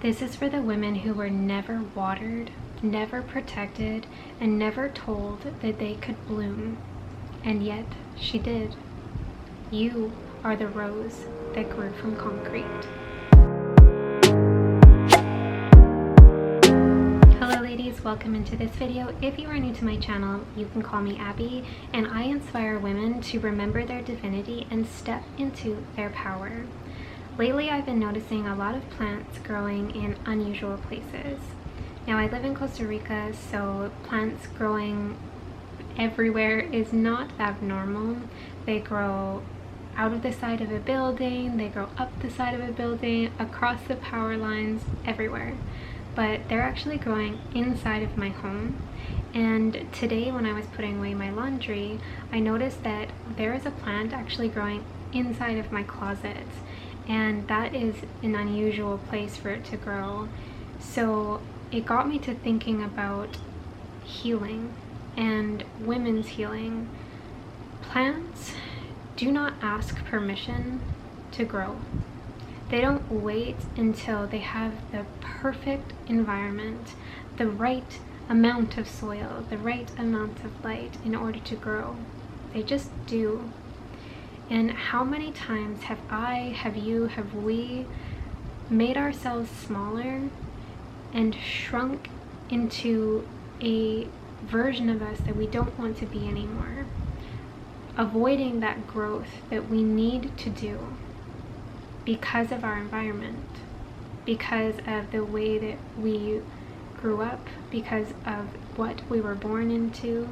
This is for the women who were never watered, never protected, and never told that they could bloom. And yet she did. You are the rose that grew from concrete. Hello ladies, welcome into this video. If you are new to my channel, you can call me Abby, and I inspire women to remember their divinity and step into their power. Lately, I've been noticing a lot of plants growing in unusual places. Now, I live in Costa Rica, so plants growing everywhere is not abnormal. They grow out of the side of a building, they grow up the side of a building, across the power lines, everywhere. But they're actually growing inside of my home. And today, when I was putting away my laundry, I noticed that there is a plant actually growing inside of my closet. And that is an unusual place for it to grow. So it got me to thinking about healing and women's healing. Plants do not ask permission to grow. They don't wait until they have the perfect environment, the right amount of soil, the right amount of light in order to grow. They just do. And how many times have I, have you, have we made ourselves smaller and shrunk into a version of us that we don't want to be anymore, avoiding that growth that we need to do because of our environment, because of the way that we grew up, because of what we were born into.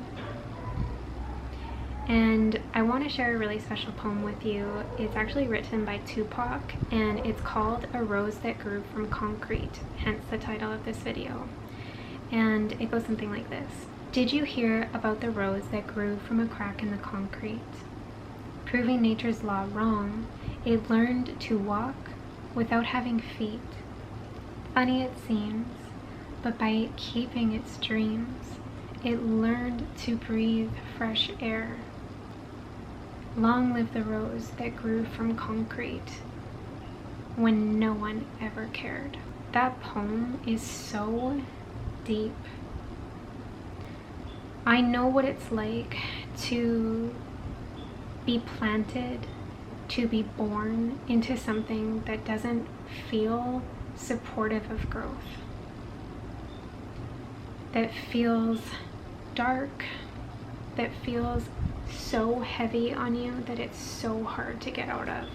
And I want to share a really special poem with you. It's actually written by Tupac, and it's called A Rose That Grew from Concrete, hence the title of this video. And it goes something like this. Did you hear about the rose that grew from a crack in the concrete? Proving nature's law wrong, it learned to walk without having feet. Funny it seems, but by keeping its dreams, it learned to breathe fresh air. Long live the rose that grew from concrete when no one ever cared. That poem is so deep. I know what it's like to be planted, to be born into something that doesn't feel supportive of growth, that feels dark, that feels so heavy on you that it's so hard to get out of.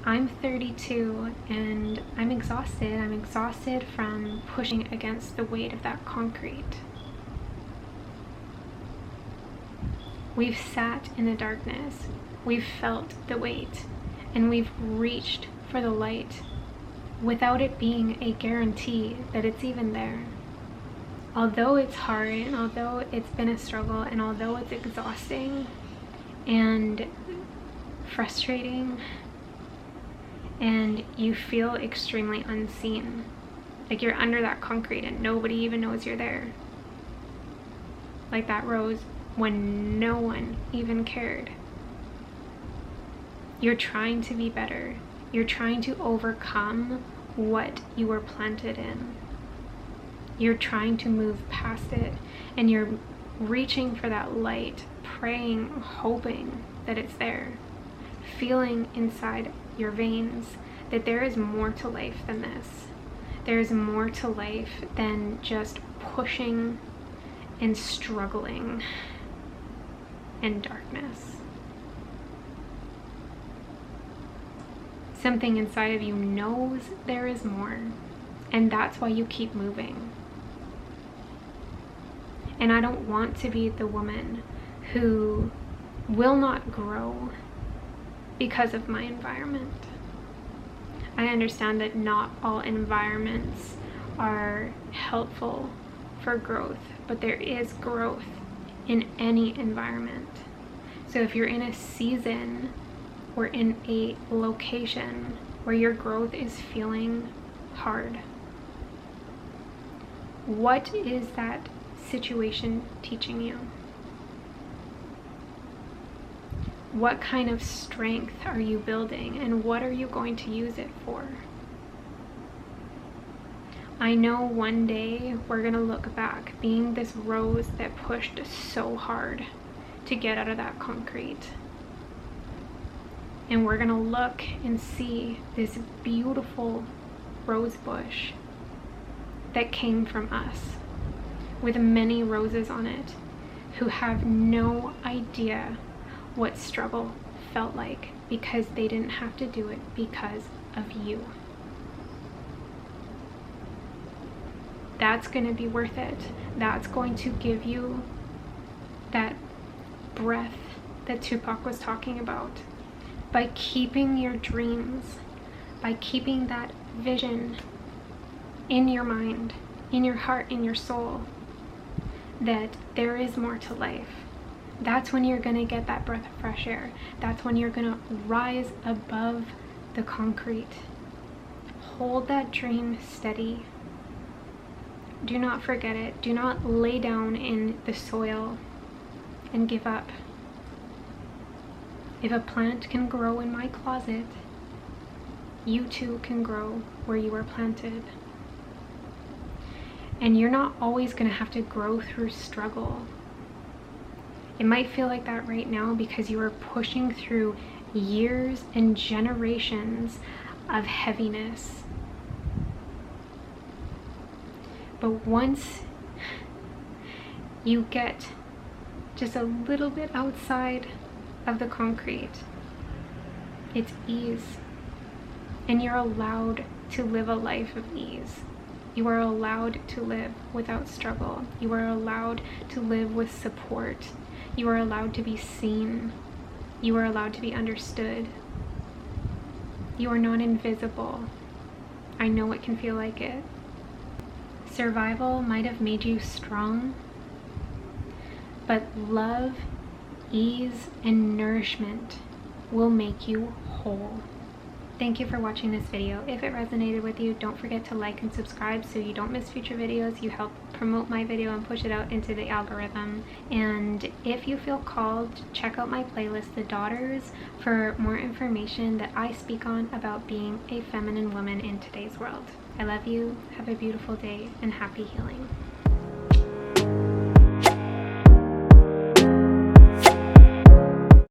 I'm 32 and I'm exhausted. I'm exhausted from pushing against the weight of that concrete. We've sat in the darkness, we've felt the weight, and we've reached for the light without it being a guarantee that it's even there. Although it's hard, and although it's been a struggle, and although it's exhausting and frustrating, and you feel extremely unseen, like you're under that concrete and nobody even knows you're there, like that rose when no one even cared. You're trying to be better. You're trying to overcome what you were planted in. You're trying to move past it, and you're reaching for that light, praying, hoping that it's there, feeling inside your veins that there is more to life than this. There is more to life than just pushing and struggling in darkness. Something inside of you knows there is more, and that's why you keep moving. And I don't want to be the woman who will not grow because of my environment. I understand that not all environments are helpful for growth, but there is growth in any environment. So if you're in a season or in a location where your growth is feeling hard, what is that situation teaching you? What kind of strength are you building, and what are you going to use it for? I know one day we're gonna look back being this rose that pushed so hard to get out of that concrete. And we're gonna look and see this beautiful rose bush that came from us, with many roses on it, who have no idea what struggle felt like, because they didn't have to do it because of you. That's going to be worth it. That's going to give you that breath that Tupac was talking about. By keeping your dreams, by keeping that vision in your mind, in your heart, in your soul, that there is more to life. That's when you're going to get that breath of fresh air. That's when you're going to rise above the concrete. Hold that dream steady. Do not forget it. Do not lay down in the soil and give up. If a plant can grow in my closet, you too can grow where you are planted. And you're not always going to have to grow through struggle. It might feel like that right now because you are pushing through years and generations of heaviness. But once you get just a little bit outside of the concrete, it's ease. And you're allowed to live a life of ease. You are allowed to live without struggle. You are allowed to live with support. You are allowed to be seen. You are allowed to be understood. You are not invisible. I know it can feel like it. Survival might have made you strong, but love, ease, and nourishment will make you whole. Thank you for watching this video. If it resonated with you, don't forget to like and subscribe so you don't miss future videos. You help promote my video and push it out into the algorithm. And if you feel called, check out my playlist, The Daughters, for more information that I speak on about being a feminine woman in today's world. I love you. Have a beautiful day and happy healing.